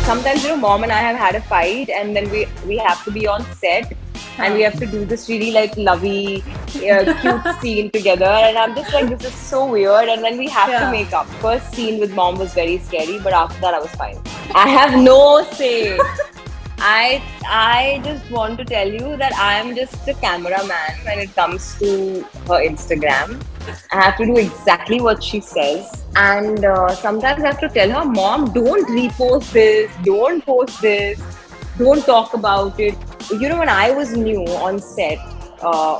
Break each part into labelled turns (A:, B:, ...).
A: sometimes, mom and I have had a fight, and then we have to be on set, and we have to do this really like lovey, cute scene together. And I'm just like, this is so weird. And then we have to make up. First scene with mom was very scary, but after that I was fine. I have no say. I just want to tell you that I am just a cameraman when it comes to her Instagram. I have to do exactly what she says. And sometimes I have to tell her, Mom, don't repost this, don't post this, don't talk about it. When I was new on set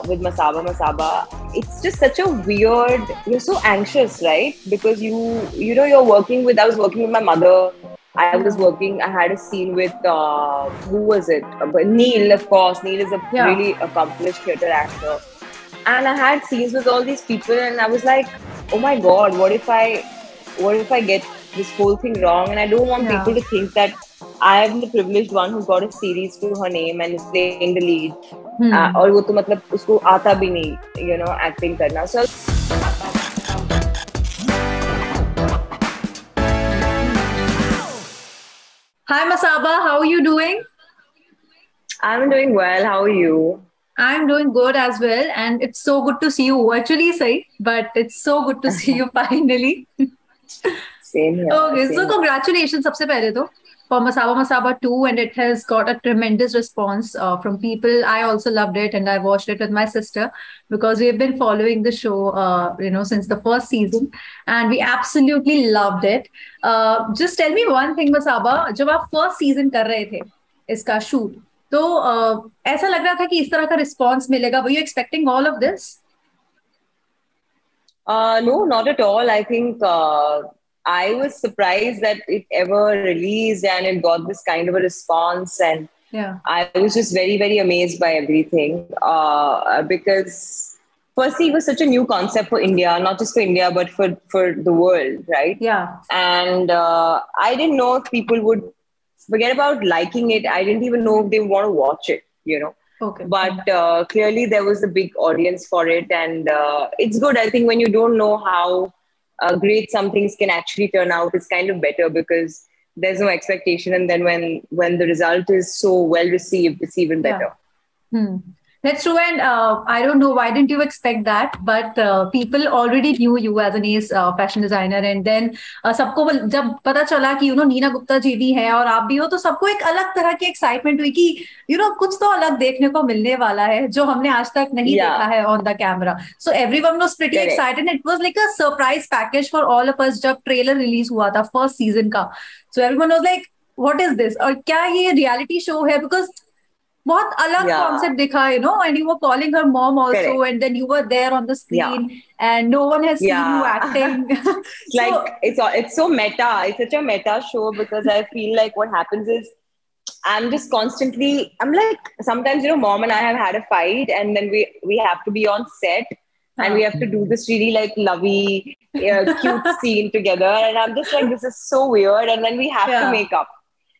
A: with Masaba, it's just such a weird, you're so anxious, right? Because you're working with, I was working with my mother. I had a scene with, who was it? Neil, of course. Neil is a really accomplished theatre actor. And I had scenes with all these people, and I was like, oh my God, what if I get this whole thing wrong? And I don't want people to think that I am the privileged one who got a series to her name and is playing the lead. और वो तो मतलब उसको आता भी नहीं, acting करना. So
B: Hi Masaba, how are you doing?
A: I'm doing well. How are you?
B: I'm doing good as well, and it's so good to see you virtually, sahi, but it's so good to see you finally.
A: Same here.
B: Okay, so congratulations, sabse pehle to, for Masaba 2, and it has got a tremendous response from people. I also loved it, and I watched it with my sister because we've been following the show, since the first season, and we absolutely loved it. Just tell me one thing, Masaba, जब आप first season कर रहे थे इसका shoot, तो ऐसा लग रहा था कि इस तरह का response मिलेगा? Were you expecting all of this?
A: No, not at all. I think I was surprised that it ever released and it got this kind of a response. And I was just very, very amazed by everything because firstly, it was such a new concept for India, not just for India, but for the world, right?
B: Yeah.
A: And I didn't know if people would forget about liking it. I didn't even know if they want to watch it,
B: Okay.
A: But clearly there was a big audience for it, and it's good. I think when you don't know how great some things can actually turn out, it's kind of better because there's no expectation, and then when the result is so well received, it's even better.
B: That's true, and I don't know why didn't you expect that, but people already knew you as an ace fashion designer, and then सबको जब पता चला कि नीना गुप्ता जी भी हैं और आप भी हो, तो सबको एक अलग तरह की एक्साइटमेंट हुई कि कुछ तो अलग देखने को मिलने वाला है जो हमने आज तक नहीं देखा है on the camera. So everyone was pretty excited. It was like a surprise package for all of us जब ट्रेलर रिलीज हुआ था फर्स्ट सीजन का. So everyone was like, what is this? और क्या ये रियलिटी शो है? Because बहुत अलग concept दिखा, and you were calling her mom also, and then you were there on the screen, and no one has seen you acting.
A: It's so meta. It's such a meta show because I feel like what happens is I'm like, sometimes, mom and I have had a fight, and then we have to be on set, and we have to do this really like lovey, cute scene together. And I'm just like, this is so weird. And then we have to make up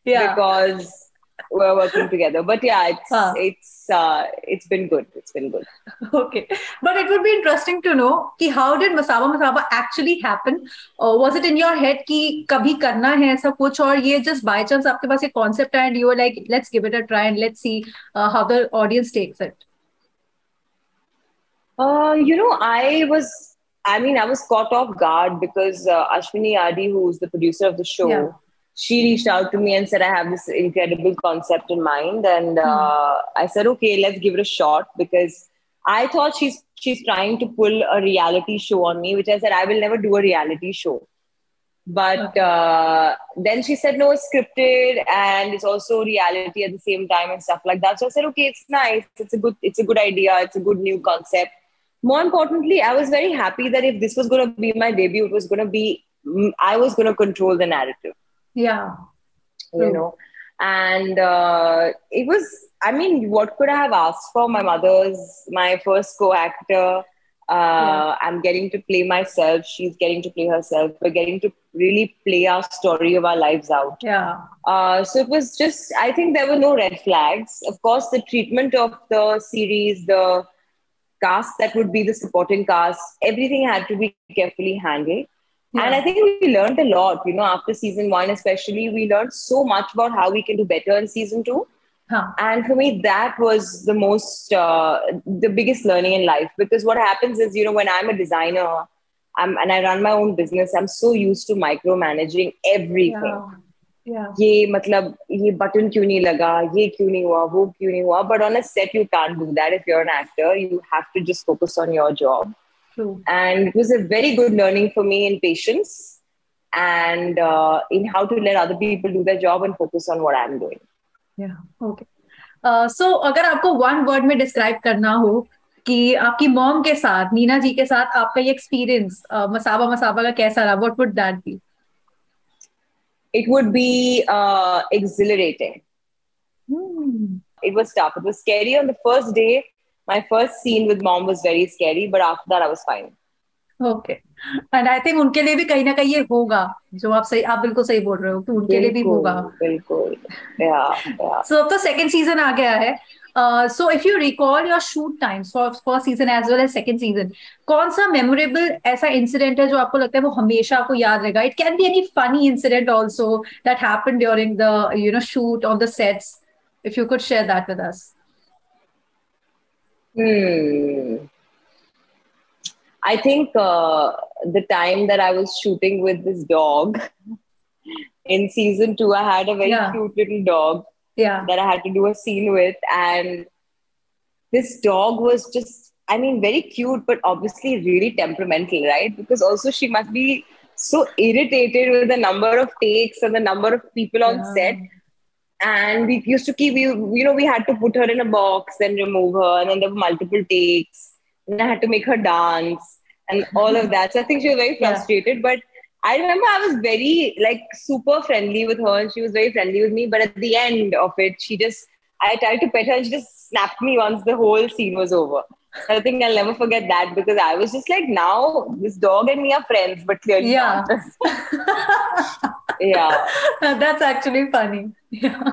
A: because we're working together. But it's been good. It's been good.
B: Okay. But it would be interesting to know कि how did Masaba actually happen? Was it in your head कि कभी करना है ऐसा कुछ, और ये just by chance आपके पास एक concept है and you were like, let's give it a try and let's see how the audience takes it?
A: I was caught off guard because Ashwini Adi, who's the producer of the show, she reached out to me and said, I have this incredible concept in mind. And I said, okay, let's give it a shot, because I thought she's trying to pull a reality show on me, which I said, I will never do a reality show. But then she said, no, it's scripted and it's also reality at the same time and stuff like that. So I said, okay, it's nice. It's a good idea. It's a good new concept. More importantly, I was very happy that if this was going to be my debut, I was going to control the narrative.
B: Yeah.
A: And it was, what could I have asked for? My first co-actor. I'm getting to play myself. She's getting to play herself. We're getting to really play our story of our lives out.
B: Yeah.
A: So it was just, I think there were no red flags. Of course, the treatment of the series, the cast that would be the supporting cast, everything had to be carefully handled. And I think we learned a lot, after season 1, especially, we learned so much about how we can do better in season 2. And for me, that was the biggest learning in life. Because what happens is, when I'm a designer and I run my own business, I'm so used to micromanaging everything. ये button क्यों नहीं लगा, ये क्यों नहीं हुआ, वो क्यों नहीं हुआ. But on a set, you can't do that. If you're an actor, you have to just focus on your job.
B: True.
A: And it was a very good learning for me in patience and in how to let other people do their job and focus on what I'm doing.
B: Yeah, okay. So अगर आपको one word में describe करना हो कि आपकी mom के साथ, नीना जी के साथ आपका ये experience मसाबा का कैसा रहा, what would that be?
A: It would be exhilarating. It was tough. It was scary on the first day. My first scene with mom was very scary, but after that I was fine.
B: Okay. And I think उनके लिए भी कहीं ना कहीं ये होगा जो आप बिल्कुल सही बोल रहे हो कि उनके लिए भी होगा.
A: बिल्कुल. Yeah.
B: So अब तो second season आ गया है. So if you recall your shoot times for first season as well as second season, कौन सा memorable ऐसा incident है जो आपको लगता है वो हमेशा आपको याद रहेगा? It can be any funny incident also that happened during the shoot on the sets. If you could share that with us.
A: I think the time that I was shooting with this dog in season 2, I had a very cute little dog that I had to do a scene with. And this dog was just, very cute, but obviously really temperamental, right? Because also she must be so irritated with the number of takes and the number of people on set. And we used to we had to put her in a box and remove her. And then there were multiple takes. And I had to make her dance and all of that. So I think she was very frustrated. But I remember I was very super friendly with her and she was very friendly with me. But at the end of it, I tried to pet her and she just snapped me once the whole scene was over. I think I'll never forget that because I was just like, now this dog and me are friends, but clearly not. Yeah.
B: That's actually funny.
A: Yeah.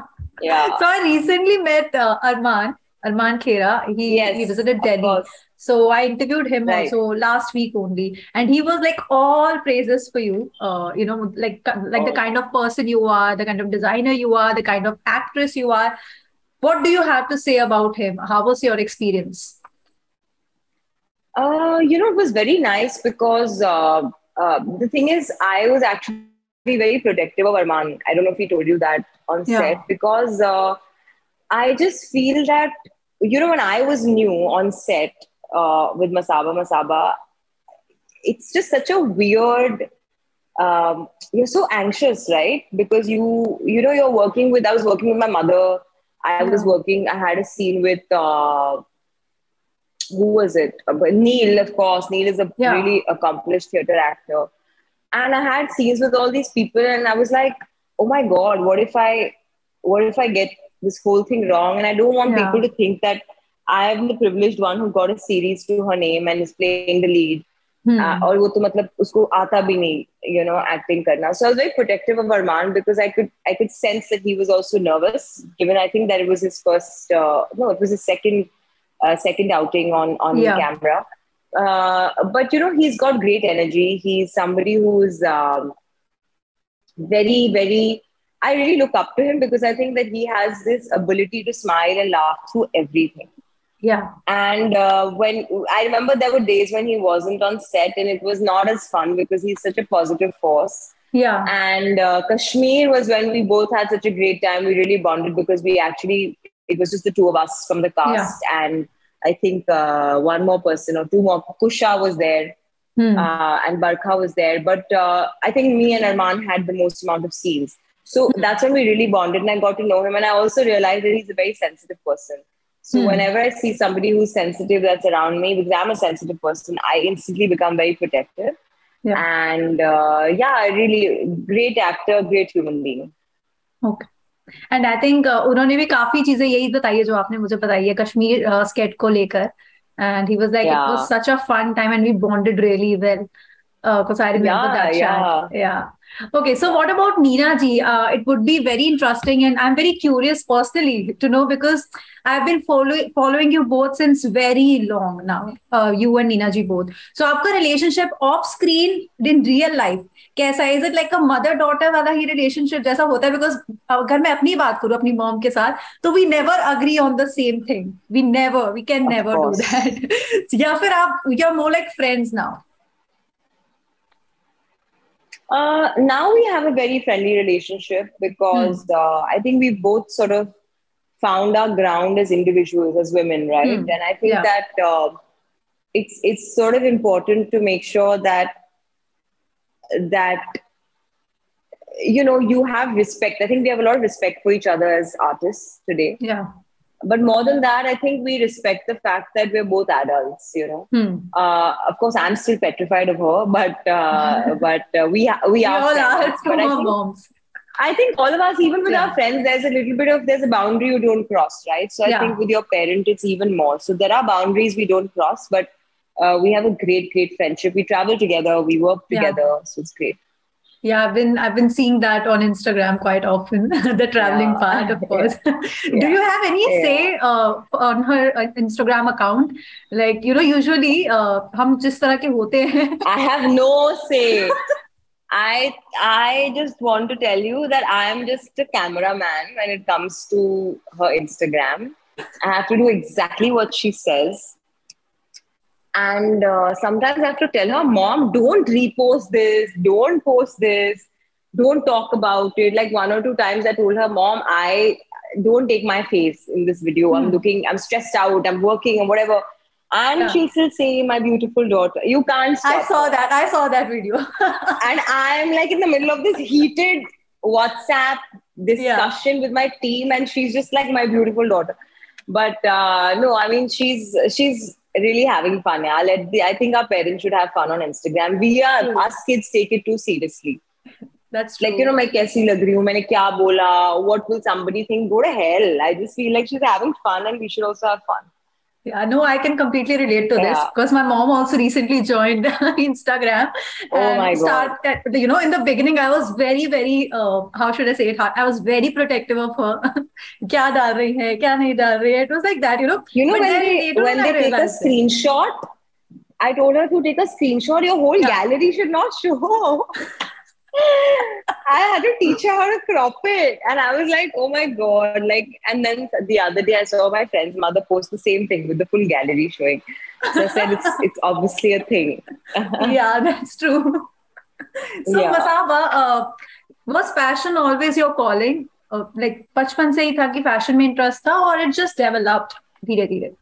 B: So I recently met Arman Khera. He visited Delhi. So I interviewed him also last week only. And he was like all praises for you. Like the kind of person you are, the kind of designer you are, the kind of actress you are. What do you have to say about him? How was your experience?
A: It was very nice because the thing is, I was actually very protective of Arman. I don't know if he told you that on set because I just feel that, when I was new on set with Masaba, it's just such a weird, you're so anxious, right? Because I was working with my mother. I had a scene with, who was it? Neil, of course. Neil is a really accomplished theatre actor. And I had scenes with all these people and I was like, oh my God, what if I get this whole thing wrong? And I don't want people to think that I am the privileged one who got a series to her name and is playing the lead. और वो तो मतलब उसको आता भी नहीं, acting करना. So I was very protective of Arman because I could sense that he was also nervous, given I think that it was his first, it was his second outing on camera. But he's got great energy. He's somebody who's very, very, I really look up to him because I think that he has this ability to smile and laugh through everything.
B: Yeah.
A: And when I remember there were days when he wasn't on set and it was not as fun because he's such a positive force.
B: Yeah.
A: And Kashmir was when we both had such a great time. We really bonded because it was just the two of us from the cast. And I think one more person or two more. Kusha was there and Barkha was there. But I think me and Arman had the most amount of scenes. So that's when we really bonded and I got to know him. And I also realized that he's a very sensitive person. So whenever I see somebody who's sensitive that's around me, because I'm a sensitive person, I instantly become very protective.
B: Yeah.
A: And really great actor, great human being.
B: Okay. And I think उन्होंने भी काफी चीजें यही बताई है जो आपने मुझे बताई है कश्मीर sketch को लेकर. And he was like, it was such a fun time and we bonded really well. Because I remember that chat. Yeah. Okay, so what about Neena ji? It would be very interesting, and I'm very curious personally to know because I've been following you both since very long now. You and Neena ji both. So, आपका relationship off screen in real life कैसा है? Is it like a mother daughter वाला ही relationship जैसा होता है? Because अगर मैं अपनी बात करूँ अपनी mom के साथ, तो we never agree on the same thing. We can
A: Of
B: never do
A: course.
B: that. या फिर आप you're more like friends now.
A: Now we have a very friendly relationship because I think we both sort of found our ground as individuals, as women, right? And I think
B: Yeah.
A: that it's sort of important to make sure that you have respect. I think we have a lot of respect for each other as artists today.
B: Yeah.
A: But more than that, I think we respect the fact that we're both adults. Of course, I'm still petrified of her, but we are
B: all
A: friends.
B: are from our moms.
A: I think all of us, even with our friends, there's a boundary you don't cross, right? So I think with your parent, it's even more. So there are boundaries we don't cross, but we have a great, great friendship. We travel together, we work together, so it's great.
B: Yeah, I've been seeing that on Instagram quite often, the traveling part, of course. Do you have any say on her Instagram account? Like, usually हम जिस तरह के होते हैं.
A: I have no say. I just want to tell you that I am just a cameraman when it comes to her Instagram. I have to do exactly what she says. And sometimes I have to tell her, Mom, don't repost this, don't post this, don't talk about it. Like 1 or 2 times I told her, Mom, I don't take my face in this video. I'm stressed out, I'm working and whatever. And she'll still say, my beautiful daughter, you can't stop.
B: I saw that video.
A: And I'm like in the middle of this heated WhatsApp discussion with my team, and she's just like my beautiful daughter. But no, I mean, she's really having fun. I think our parents should have fun on Instagram. Us kids take it too seriously.
B: That's true.
A: Like, मैं कैसी लग रही हूँ, मैंने क्या बोला, what will somebody think? Go to hell. I just feel like she's having fun and we should also have fun.
B: Yeah, no, I can completely relate to this because my mom also recently joined Instagram.
A: Oh my God.
B: In the beginning, I was very, very, how should I say it? I was very protective of her. क्या डाल रही है, क्या नहीं डाल रही है. It was like that,
A: when they take a screenshot, I told her to take a screenshot. Your whole gallery should not show. I had to teach her how to crop it. And I was like, oh my God. And then the other day I saw my friend's mother post the same thing with the full gallery showing. So I said, it's obviously a thing.
B: Yeah, that's true. So Masaba, was fashion always your calling? Like बचपन से ही था कि fashion में interest था, or it just developed धीरे-धीरे?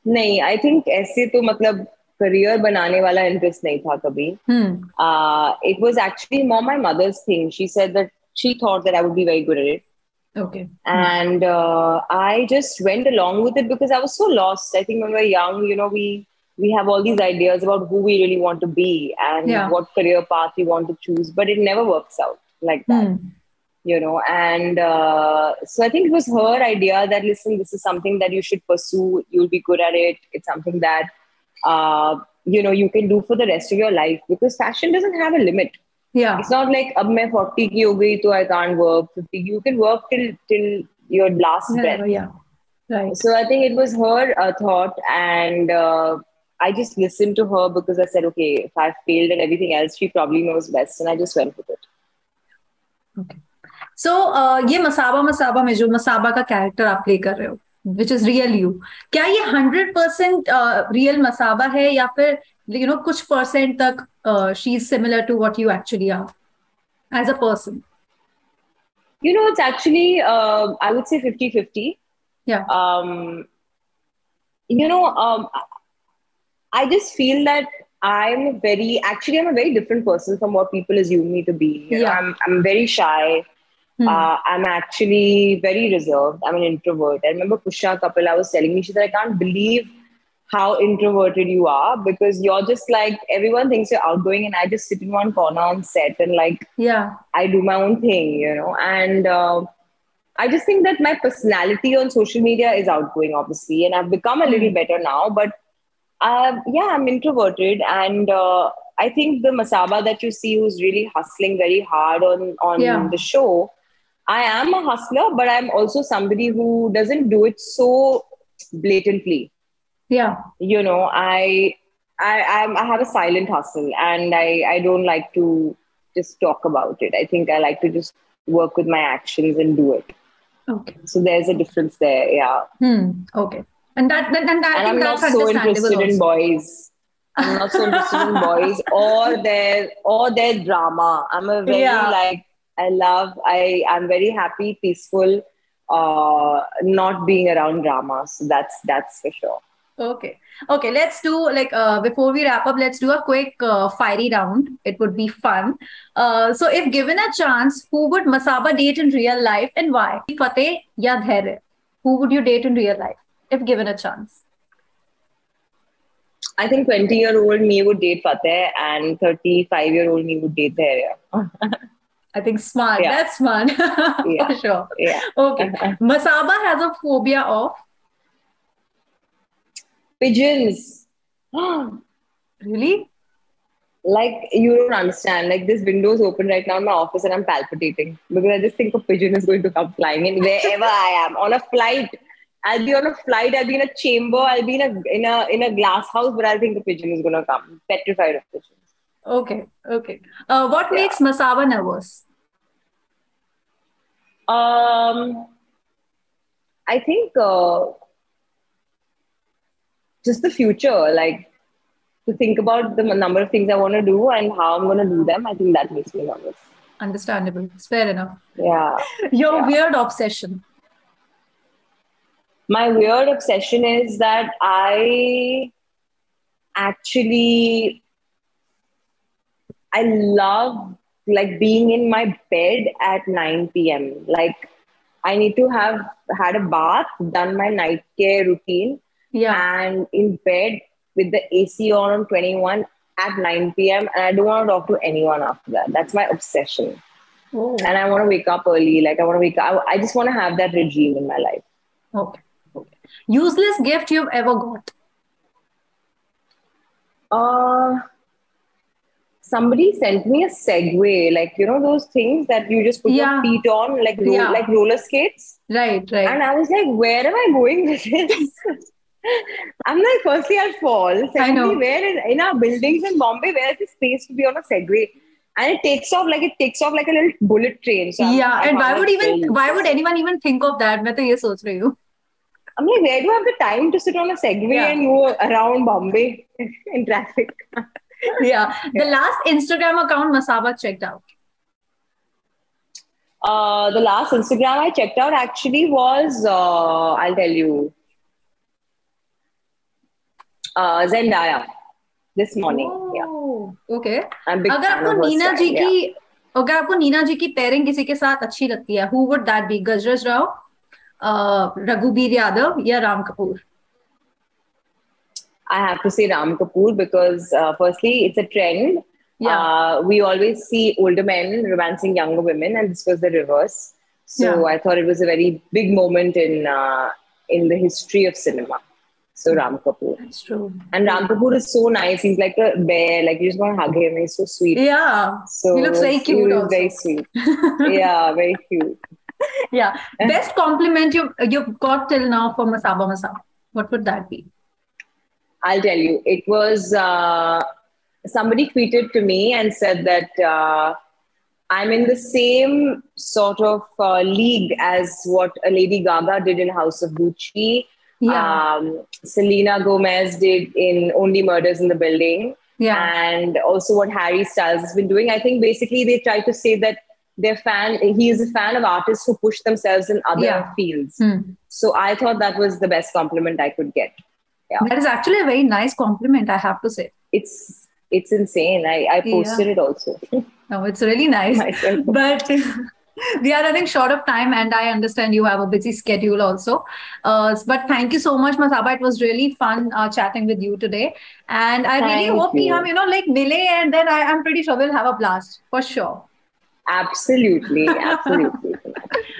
A: नहीं, I think ऐसे तो मतलब career बनाने वाला interest नहीं था कभी. It was actually more my mother's thing. She said that she thought that I would be very good at it.
B: Okay.
A: And I just went along with it because I was so lost. I think when we were young, we have all these ideas about who we really want to be and what career path we want to choose, but it never works out like that. And so I think it was her idea that, listen, this is something that you should pursue. You'll be good at it. It's something that you can do for the rest of your life because fashion doesn't have a limit.
B: Yeah.
A: It's not like ab main 40 ki ho gayi to I can't work 50. You can work till your last breath.
B: Yeah. Right.
A: So I think it was her thought, and I just listened to her because I said, okay, if I failed at everything else, she probably knows best, and I just went with it.
B: Okay. So ये मसाबा में जो मसाबा का character आप play कर रहे हो, which is real you, क्या ये 100% real मसाबा है या फिर कुछ % तक she is similar to what you actually are as a person?
A: It's actually I would say 50-50.
B: Yeah.
A: I just feel that I'm a very different person from what people assume me to be. I'm very shy. I'm actually very reserved. I'm an introvert. I remember Kusha Kapila was telling me, she said, I can't believe how introverted you are because you're just like, everyone thinks you're outgoing and I just sit in one corner on set and I do my own thing, and I just think that my personality on social media is outgoing, obviously, and I've become a little better now, but I'm introverted, and I think the Masaba that you see who's really hustling very hard on the show, I am a hustler, but I'm also somebody who doesn't do it so blatantly.
B: Yeah.
A: You know, I have a silent hustle, and I don't like to just talk about it. I think I like to just work with my actions and do it.
B: Okay.
A: So there's a difference there, yeah.
B: Okay. And I think
A: I'm not
B: that's
A: so
B: understandable
A: interested in
B: also.
A: boys. I'm not so interested in boys or their drama. I'm a very I'm very happy, peaceful, not being around drama. So that's for sure.
B: Okay. Okay. Let's do before we wrap up, let's do a quick fiery round. It would be fun. So if given a chance, who would Masaba date in real life and why? Fateh ya Dhairya? Who would you date in real life if given a chance?
A: I think 20-year-old me would date Fateh and 35-year-old me would date Dhairya.
B: I think smart.
A: Yeah.
B: That's smart. For sure.
A: Yeah.
B: Okay. Masaba has a phobia of
A: pigeons.
B: Really?
A: Like, you don't understand. Like, this window's open right now in my office and I'm palpitating because I just think a pigeon is going to come flying in wherever I am. On a flight, I'll be on a flight, I'll be in a chamber, I'll be in a glass house, but I think a pigeon is going to come. Petrified of pigeons.
B: Okay. Okay. What makes Masaba nervous?
A: I think just the future, like to think about the number of things I want to do and how I'm going to do them. I think that makes me nervous.
B: Understandable. It's fair enough.
A: Yeah.
B: Your weird obsession.
A: My weird obsession is that I love like being in my bed at 9 p.m. Like, I need to have had a bath, done my night care routine, and in bed with the AC on 21 at 9 p.m. And I don't want to talk to anyone after that. That's my obsession.
B: Oh.
A: And I want to wake up early. Like, I just want to have that regime in my life.
B: Okay. Useless gift you've ever got?
A: Somebody sent me a Segway, like, you know, those things that you just put your feet on, like like roller skates.
B: Right.
A: And I was like, where am I going with this? I'm like, firstly, I'll fall. Secondly, where in our buildings in Bombay, where is the space to be on a Segway? And it takes off like a little bullet train. So
B: and why would anyone even think of that? मैं तो ये सोच रही हूँ.
A: I'm like, where do I have the time to sit on a Segway and go around Bombay in traffic?
B: The last Instagram account Masaba checked out.
A: The last Instagram I checked out actually was, I'll tell you, Zendaya this morning.
B: Okay. अगर आपको नीना जी की pairing किसी के साथ अच्छी लगती है, who would that be? Gajraj Rao, Raghuveer Yadav, या Ram Kapoor?
A: I have to say Ram Kapoor because firstly, it's a trend. We always see older men romancing younger women, and this was the reverse. So I thought it was a very big moment in the history of cinema. So Ram Kapoor.
B: That's true.
A: And Ram Kapoor is so nice. He's like a bear. Like, you just want to hug him. He's so sweet.
B: Yeah.
A: So
B: he looks very cute.
A: He was very sweet. Yeah, very cute.
B: Best compliment you've got till now for Masaba. What would that be?
A: I'll tell you. It was somebody tweeted to me and said that I'm in the same sort of league as what a Lady Gaga did in House of Gucci. Selena Gomez did in Only Murders in the Building. And also what Harry Styles has been doing. I think basically they try to say that he is a fan of artists who push themselves in other fields. So I thought that was the best compliment I could get.
B: That is actually a very nice compliment, I have to say.
A: It's insane. I posted it also.
B: No, it's really nice. But we are running short of time, and I understand you have a busy schedule also. But thank you so much, Masaba. It was really fun chatting with you today. And I really hope we have, mile, and then I'm pretty sure we'll have a blast for sure.
A: Absolutely.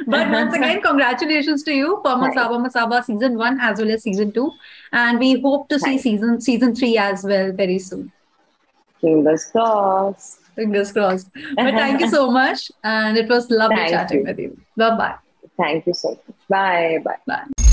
B: But once again, congratulations to you for Masaba season 1 as well as season 2. And we hope to see season 3 as well very soon.
A: Fingers crossed.
B: Fingers crossed. But thank you so much. And it was lovely
A: Thank
B: chatting
A: you.
B: with you. Bye-bye.
A: Thank you so much. Bye. Bye.
B: Bye.